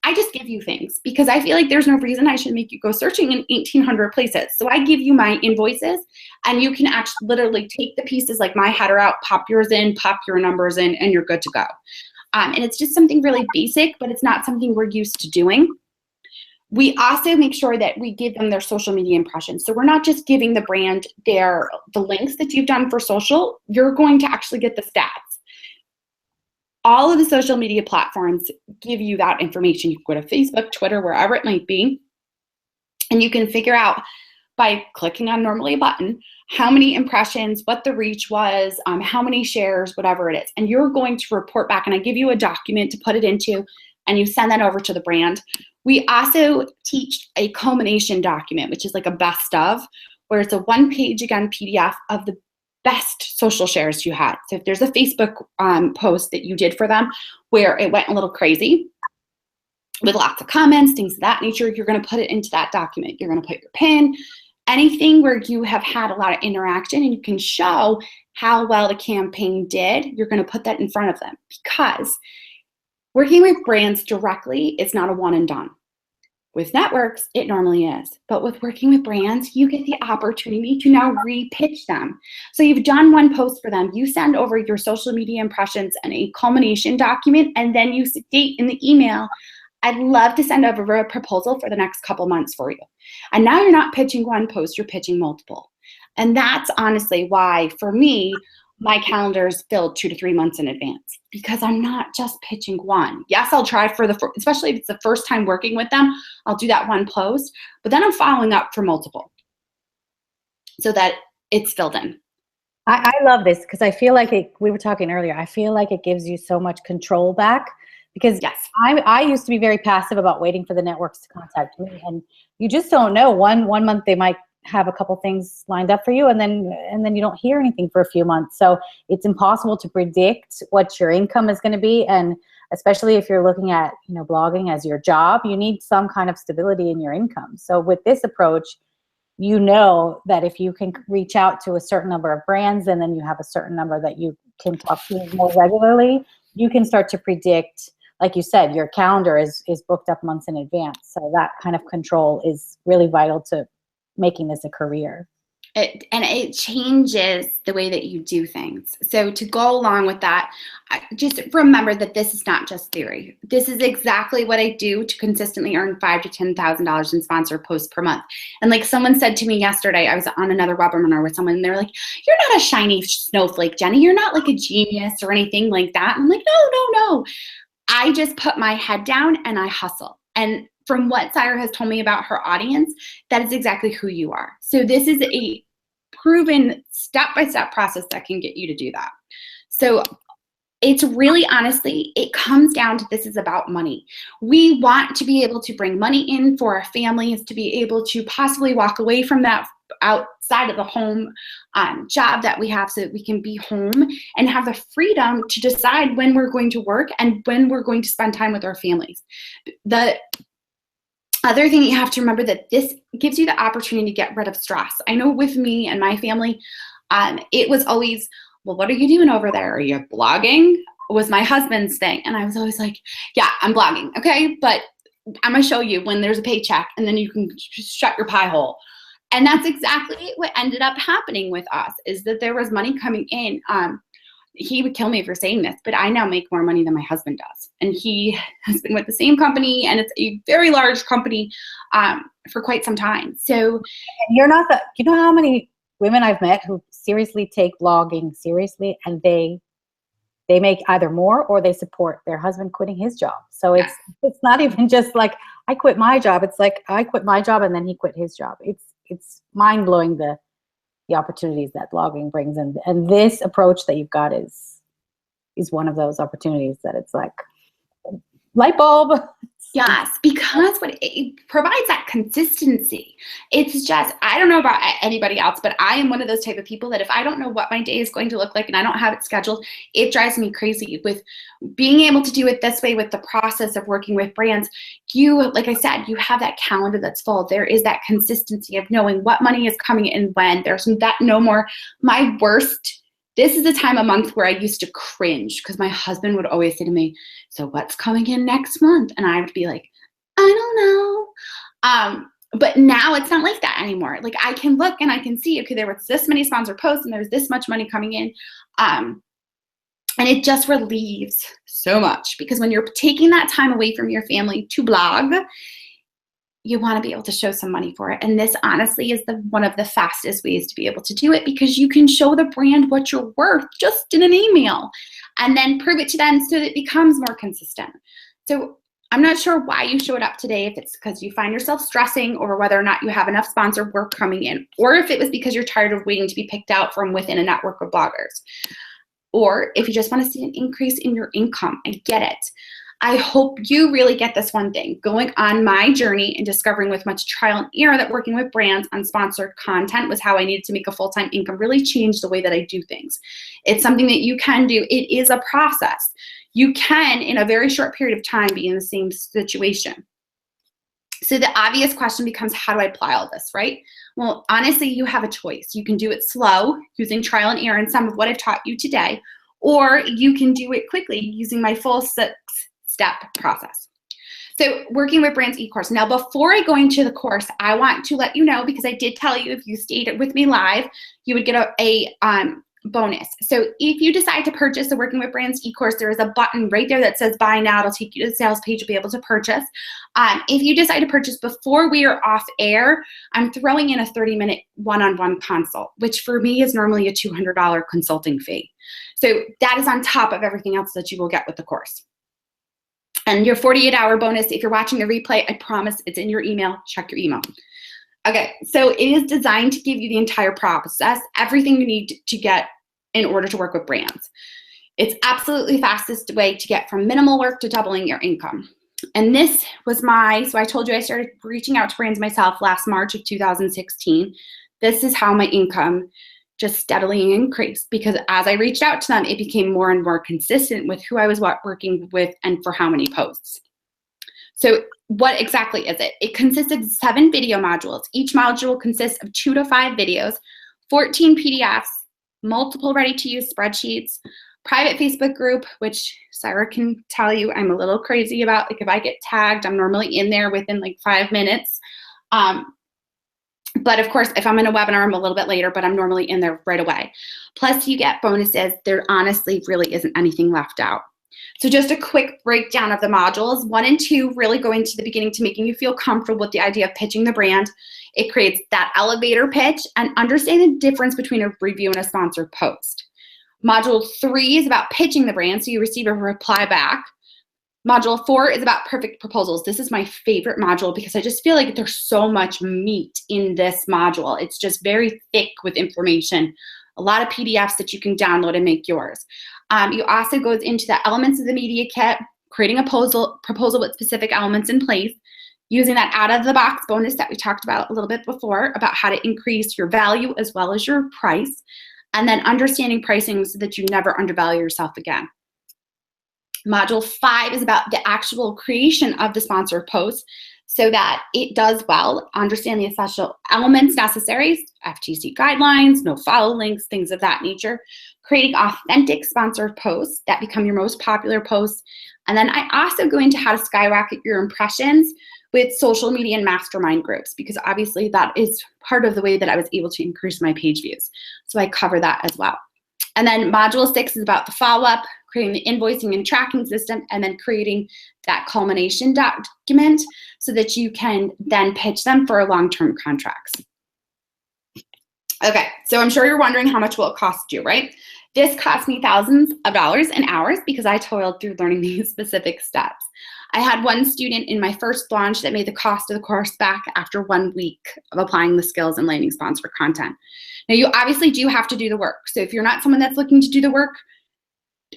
I just give you things because I feel like there's no reason I should make you go searching in 1,800 places. So I give you my invoices, and you can actually literally take the pieces like my header out, pop yours in, pop your numbers in, and you're good to go. And it's just something really basic, but it's not something we're used to doing. We also make sure that we give them their social media impressions. So we're not just giving the brand the links that you've done for social. You're going to actually get the stats. All of the social media platforms give you that information. You can go to Facebook, Twitter, wherever it might be, and you can figure out by clicking on normally a button how many impressions, what the reach was, how many shares, whatever it is. And you're going to report back, and I give you a document to put it into, and you send that over to the brand. We also teach a culmination document, which is like a best of, where it's a one-page, again, PDF of the best social shares you had. So if there's a Facebook post that you did for them where it went a little crazy with lots of comments, things of that nature, you're going to put it into that document. You're going to put your pin, anything where you have had a lot of interaction and you can show how well the campaign did, you're going to put that in front of them, because working with brands directly is not a one and done. With networks, it normally is. But with working with brands, you get the opportunity to now re-pitch them. So you've done one post for them. You send over your social media impressions and a culmination document, and then you state in the email, I'd love to send over a proposal for the next couple months for you. And now you're not pitching one post, you're pitching multiple. And that's honestly why, for me, my calendar is filled 2 to 3 months in advance, because I'm not just pitching one. Yes, I'll try for especially if it's the first time working with them, I'll do that one post, but then I'm following up for multiple so that it's filled in. I love this because I feel like we were talking earlier, I feel like it gives you so much control back, because yes, I used to be very passive about waiting for the networks to contact me, and you just don't know. One month they might have a couple things lined up for you, and then you don't hear anything for a few months. So it's impossible to predict what your income is going to be, and especially if you're looking at blogging as your job, you need some kind of stability in your income. So with this approach, you know that if you can reach out to a certain number of brands, and then you have a certain number that you can talk to more regularly, you can start to predict. Like you said, your calendar is booked up months in advance. So that kind of control is really vital to making this a career. It changes the way that you do things. So to go along with that, just remember that this is not just theory. This is exactly what I do to consistently earn $5,000 to $10,000 in sponsored posts per month. And like someone said to me yesterday, I was on another webinar with someone, and they were like, "You're not a shiny snowflake, Jenny. You're not like a genius or anything like that." And I'm like, no. I just put my head down and I hustle. And from what Saira has told me about her audience, that is exactly who you are. So this is a proven step-by-step process that can get you to do that. So it's really, honestly, it comes down to, this is about money. We want to be able to bring money in for our families, to be able to possibly walk away from that outside of the home job that we have, so that we can be home and have the freedom to decide when we're going to work and when we're going to spend time with our families. The other thing you have to remember, that this gives you the opportunity to get rid of stress. I know with me and my family, it was always, well, what are you doing over there? Are you blogging? was my husband's thing. And I was always like, yeah, I'm blogging, okay? But I'm gonna show you when there's a paycheck and then you can just shut your pie hole. And that's exactly what ended up happening with us, is that there was money coming in. He would kill me for saying this, but I now make more money than my husband does. And he has been with the same company, and it's a very large company for quite some time. So you're not the, you know how many women I've met who seriously take blogging seriously, and they make either more or they support their husband quitting his job. So it's not even just like I quit my job. It's like I quit my job and then he quit his job. It's mind blowing the opportunities that blogging brings, and this approach that you've got is one of those opportunities that it's like light bulb. Yes, because what it provides that consistency. It's just, I don't know about anybody else, but I am one of those type of people that if I don't know what my day is going to look like and I don't have it scheduled, it drives me crazy. With being able to do it this way, with the process of working with brands, you, like I said, you have that calendar that's full. There is that consistency of knowing what money is coming in when. There's that no more, my worst. This is the time of month where I used to cringe because my husband would always say to me, so what's coming in next month? And I would be like, I don't know. But now it's not like that anymore. Like I can look and I can see, okay, there was this many sponsored posts and there's this much money coming in. And it just relieves so much, because when you're taking that time away from your family to blog, you want to be able to show some money for it. And this honestly is one of the fastest ways to be able to do it, because you can show the brand what you're worth just in an email and then prove it to them so that it becomes more consistent. So I'm not sure why you showed up today, if it's because you find yourself stressing over whether or not you have enough sponsored work coming in, or if it was because you're tired of waiting to be picked out from within a network of bloggers, or if you just want to see an increase in your income. I get it. I hope you really get this one thing. Going on my journey and discovering with much trial and error that working with brands on sponsored content was how I needed to make a full-time income really changed the way that I do things. It's something that you can do. It is a process. You can, in a very short period of time, be in the same situation. So the obvious question becomes, how do I apply all this, right? Well, honestly, you have a choice. You can do it slow, using trial and error and some of what I've taught you today, or you can do it quickly using my full six-step process. So working with brands e-course. Now, before I go into the course, I want to let you know, because I did tell you if you stayed with me live, you would get a bonus. So if you decide to purchase the Working with Brands e-course, there is a button right there that says buy now. It'll take you to the sales page. You'll be able to purchase. If you decide to purchase before we are off air, I'm throwing in a 30-minute one-on-one consult, which for me is normally a $200 consulting fee. So that is on top of everything else that you will get with the course. And your 48-hour bonus, if you're watching the replay, I promise it's in your email. Check your email. Okay, so it is designed to give you the entire process, everything you need to get in order to work with brands. It's absolutely the fastest way to get from minimal work to doubling your income. And this was so I told you I started reaching out to brands myself last March of 2016. This is how my income just steadily increased, because as I reached out to them, it became more and more consistent with who I was working with and for how many posts. So what exactly is it? It consists of 7 video modules. Each module consists of 2 to 5 videos, 14 PDFs, multiple ready-to-use spreadsheets, private Facebook group, which Saira can tell you I'm a little crazy about. Like if I get tagged, I'm normally in there within like 5 minutes. But of course, if I'm in a webinar, I'm a little bit later, but I'm normally in there right away. Plus you get bonuses. There honestly really isn't anything left out. So just a quick breakdown of the modules. 1 and 2 really go into the beginning to making you feel comfortable with the idea of pitching the brand. It creates that elevator pitch and understand the difference between a review and a sponsored post. Module 3 is about pitching the brand, so you receive a reply back. Module 4 is about perfect proposals. This is my favorite module because I just feel like there's so much meat in this module. It's just very thick with information. A lot of PDFs that you can download and make yours. You also goes into the elements of the media kit, creating a proposal with specific elements in place, using that out-of-the-box bonus that we talked about a little bit before about how to increase your value as well as your price, and then understanding pricing so that you never undervalue yourself again. Module 5 is about the actual creation of the sponsored post. so that it does well, understand the essential elements necessary, FTC guidelines, no follow links, things of that nature, creating authentic sponsored posts that become your most popular posts. And then I also go into how to skyrocket your impressions with social media and mastermind groups, because obviously that is part of the way that I was able to increase my page views. So I cover that as well. And then module 6 is about the follow-up, creating the invoicing and tracking system, and then creating that culmination document so that you can then pitch them for long-term contracts. Okay, so I'm sure you're wondering how much will it cost you, right? This cost me thousands of dollars and hours because I toiled through learning these specific steps. I had one student in my first launch that made the cost of the course back after 1 week of applying the skills and landing sponsored content. Now, you obviously do have to do the work. So if you're not someone that's looking to do the work,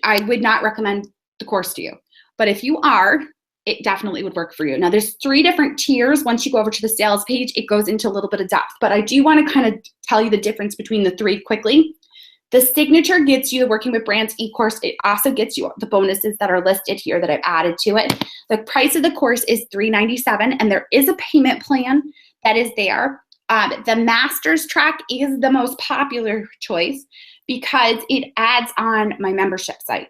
I would not recommend the course to you. But if you are, it definitely would work for you. Now, there's 3 different tiers. Once you go over to the sales page, it goes into a little bit of depth. But I do want to kind of tell you the difference between the 3 quickly. The signature gets you the Working with Brands e-course. It also gets you the bonuses that are listed here that I've added to it. The price of the course is $397, and there is a payment plan that is there. The master's track is the most popular choice because it adds on my membership site.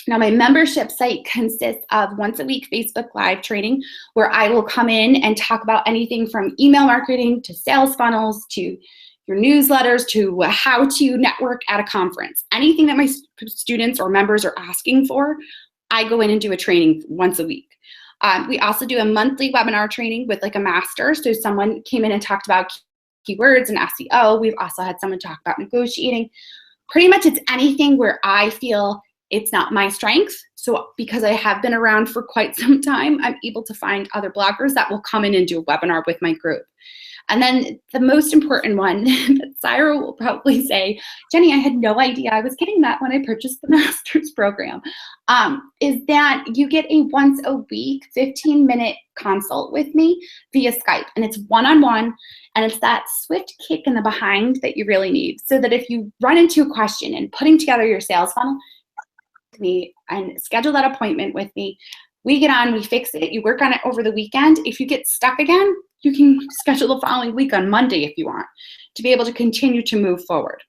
Now, my membership site consists of once a week Facebook Live training where I will come in and talk about anything from email marketing to sales funnels to your newsletters to how to network at a conference. Anything that my students or members are asking for, I go in and do a training once a week. We also do a monthly webinar training with like a master. So someone came in and talked about keywords and SEO. We've also had someone talk about negotiating. Pretty much it's anything where I feel it's not my strength. So because I have been around for quite some time, I'm able to find other bloggers that will come in and do a webinar with my group. And then the most important one that Saira will probably say, Jenny, I had no idea I was getting that when I purchased the master's program, is that you get a once a week 15-minute consult with me via Skype. And it's one-on-one, and it's that swift kick in the behind that you really need. So that if you run into a question and putting together your sales funnel, me and schedule that appointment with me. We get on, we fix it, you work on it over the weekend. If you get stuck again, you can schedule the following week on Monday if you want to be able to continue to move forward.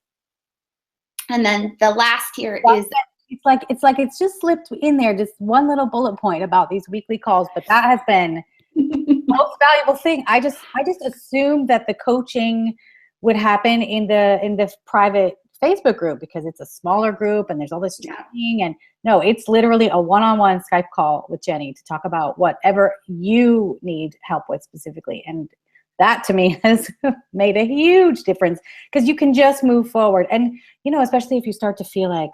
And then the last tier is it's just slipped in there, just one little bullet point about these weekly calls, but that has been the most valuable thing. I just assumed that the coaching would happen in the private Facebook group because it's a smaller group and there's all this training. And no, it's literally a one-on-one Skype call with Jenny to talk about whatever you need help with specifically. And that to me has made a huge difference because you can just move forward. And, you know, especially if you start to feel like,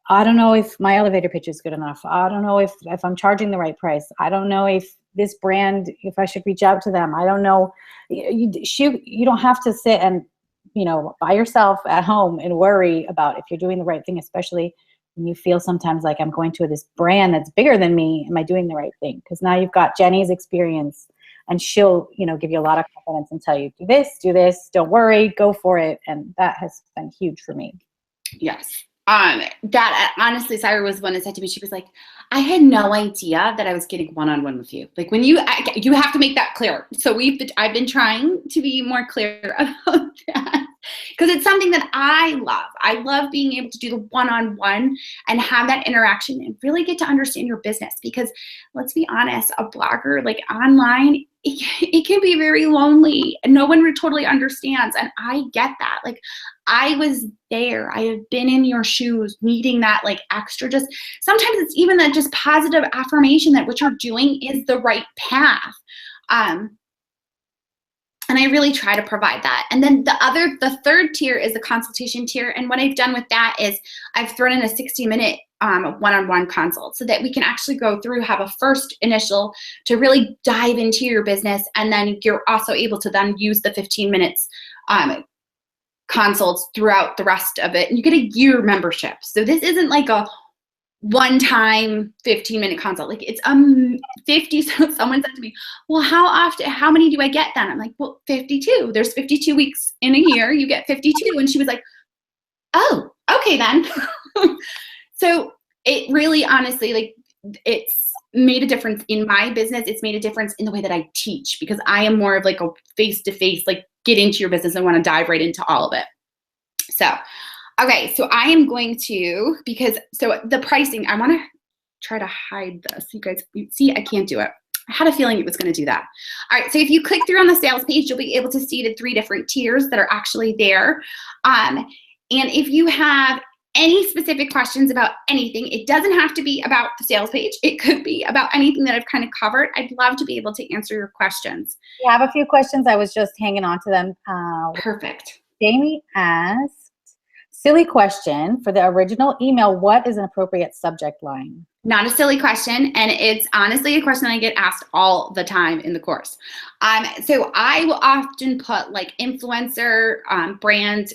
I don't know if my elevator pitch is good enough. I don't know if I'm charging the right price. I don't know if this brand, if I should reach out to them. I don't know. You don't have to sit and, you know, by yourself at home and worry about if you're doing the right thing, especially when you feel sometimes like I'm going to this brand that's bigger than me. Am I doing the right thing? Because now you've got Jenny's experience and she'll, you know, give you a lot of confidence and tell you, do this, don't worry, go for it. And that has been huge for me. Yes. That honestly, Saira was one that said to me, she was like, I had no idea that I was getting one-on-one with you. Like when you have to make that clear. So I've been trying to be more clear about that because it's something that I love. I love being able to do the one-on-one and have that interaction and really get to understand your business because let's be honest, a blogger like online, it can be very lonely and no one totally understands. And I get that. Like I was there. I have been in your shoes needing that like extra, just sometimes it's even that just positive affirmation that what you're doing is the right path. And I really try to provide that. And then the third tier is the consultation tier. And what I've done with that is I've thrown in a 60-minute one-on-one consult so that we can actually go through, have a first initial to really dive into your business. And then you're also able to then use the 15 minutes consults throughout the rest of it. And you get a year membership. So this isn't like a one-time 15-minute consult. Like it's 50. So someone said to me, well, how many do I get then? I'm like, well, 52. There's 52 weeks in a year. You get 52. And she was like, oh, okay then. So it really honestly, like made a difference in my business. It's made a difference in the way that I teach, because I am more of like a face-to-face, like get into your business and want to dive right into all of it. So, okay, so I am going to, so the pricing, I want to try to hide this. You guys see, I can't do it. I had a feeling it was going to do that. All right, so if you click through on the sales page, you'll be able to see the 3 different tiers that are actually there. And if you have any specific questions about anything, it doesn't have to be about the sales page. It could be about anything that I've kind of covered. I'd love to be able to answer your questions. I have a few questions. I was just hanging on to them. Perfect. Jamie asked, silly question, for the original email, what is an appropriate subject line? Not a silly question, and it's honestly a question I get asked all the time in the course. So I will often put like influencer, brand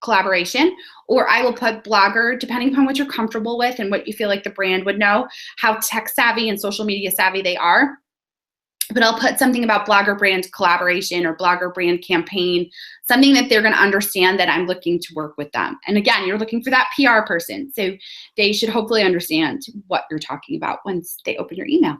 collaboration, or I will put blogger, depending upon what you're comfortable with and what you feel like the brand would know, how tech savvy and social media savvy they are. But I'll put something about blogger brand collaboration or blogger brand campaign, something that they're going to understand that I'm looking to work with them. And again, you're looking for that PR person, so they should hopefully understand what you're talking about once they open your email.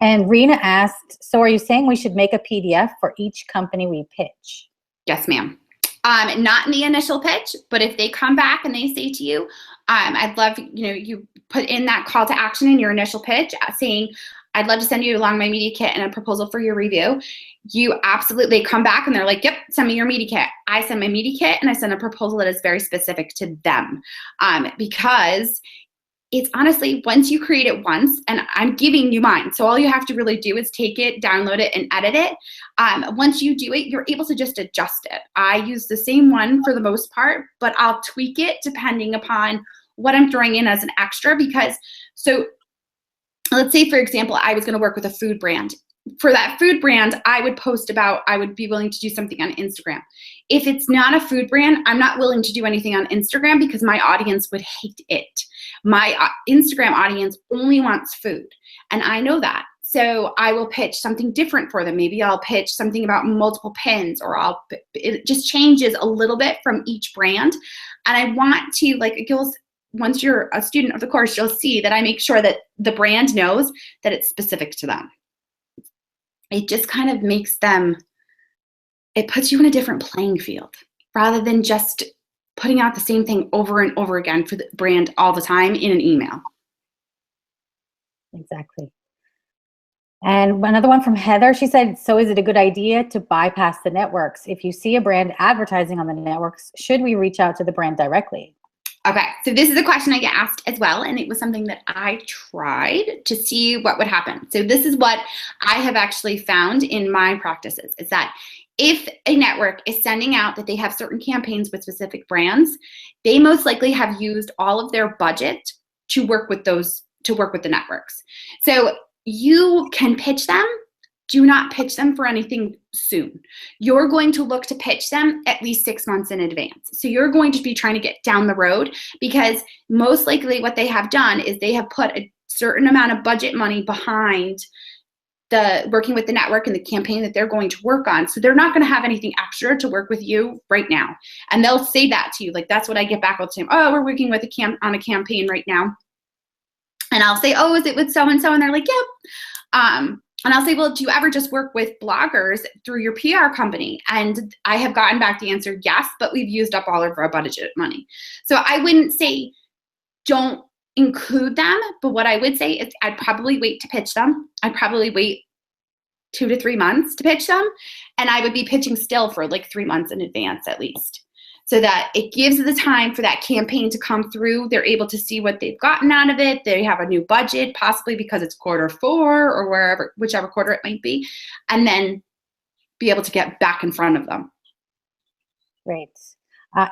And Rena asked, so are you saying we should make a PDF for each company we pitch? Yes, ma'am. Not in the initial pitch, but if they come back and they say to you, I'd love, you put in that call to action in your initial pitch saying, I'd love to send you along my media kit and a proposal for your review. You absolutely come back and they're like, yep, send me your media kit. I send my media kit and I send a proposal that is very specific to them. Because it's honestly, once you create it once, and I'm giving you mine, so all you have to really do is take it, download it, and edit it. Once you do it, you're able to just adjust it. I use the same one for the most part, but I'll tweak it depending upon what I'm throwing in as an extra, because so let's say, for example, I was going to work with a food brand. For that food brand, I would post about, I would be willing to do something on Instagram. If it's not a food brand, I'm not willing to do anything on Instagram because my audience would hate it. My Instagram audience only wants food, and I know that. So I will pitch something different for them. Maybe I'll pitch something about multiple pins, or it just changes a little bit from each brand. And I want to, like, once you're a student of the course, you'll see that I make sure that the brand knows that it's specific to them. It just kind of makes them, it puts you in a different playing field rather than just putting out the same thing over and over again for the brand all the time in an email. Exactly. And another one from Heather, she said, so is it a good idea to bypass the networks? If you see a brand advertising on the networks, should we reach out to the brand directly? Okay, so this is a question I get asked as well, and it was something that I tried to see what would happen. So this is what I have actually found in my practices, is that if a network is sending out that they have certain campaigns with specific brands, they most likely have used all of their budget to work with the networks. So you can pitch them. Do not pitch them for anything soon. You're going to look to pitch them at least 6 months in advance. So you're going to be trying to get down the road, because most likely what they have done is they have put a certain amount of budget money behind the working with the network and the campaign that they're going to work on. So they're not going to have anything extra to work with you right now. And they'll say that to you. Like, that's what I get back all the time. Oh, we're working with on a campaign right now. And I'll say, oh, is it with so-and-so? And they're like, yep. And I'll say, well, do you ever just work with bloggers through your PR company? And I have gotten back the answer, yes, but we've used up all of our budget money. So I wouldn't say don't include them, but what I would say is I'd probably wait to pitch them. I'd probably wait 2 to 3 months to pitch them. And I would be pitching still for like 3 months in advance at least, so that it gives the time for that campaign to come through. They're able to see what they've gotten out of it. They have a new budget, possibly because it's quarter 4 or whichever quarter it might be, and then be able to get back in front of them. Great.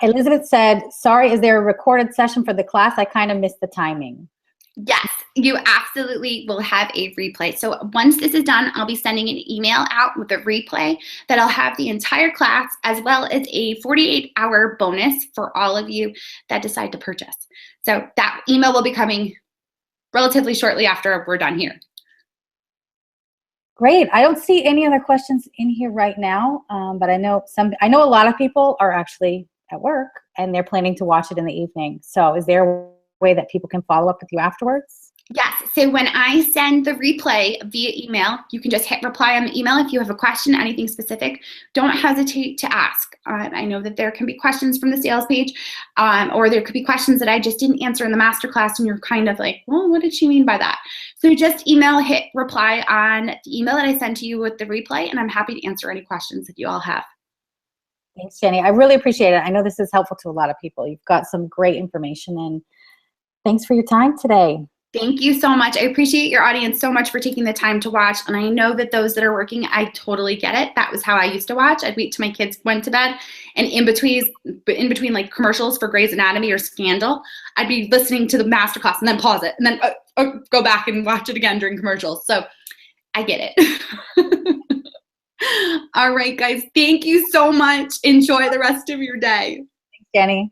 Elizabeth said, sorry, is there a recorded session for the class? I kind of missed the timing. Yes, you absolutely will have a replay. So once this is done, I'll be sending an email out with a replay that'll have the entire class, as well as a 48-hour bonus for all of you that decide to purchase. So that email will be coming relatively shortly after we're done here. Great. I don't see any other questions in here right now, but I know a lot of people are actually at work and they're planning to watch it in the evening. So is there a way that people can follow up with you afterwards? Yes. So when I send the replay via email, you can just hit reply on the email if you have a question, anything specific. Don't hesitate to ask. I know that there can be questions from the sales page, or there could be questions that I just didn't answer in the masterclass, and you're kind of like, well, what did she mean by that? So just hit reply on the email that I send to you with the replay, and I'm happy to answer any questions that you all have. Thanks, Jenny. I really appreciate it. I know this is helpful to a lot of people. You've got some great information, and thanks for your time today. Thank you so much. I appreciate your audience so much for taking the time to watch. And I know that those that are working, I totally get it. That was how I used to watch. I'd wait till my kids went to bed, and in between like commercials for Grey's Anatomy or Scandal, I'd be listening to the masterclass and then pause it and then go back and watch it again during commercials. So I get it. All right, guys. Thank you so much. Enjoy the rest of your day. Thanks, Jenny.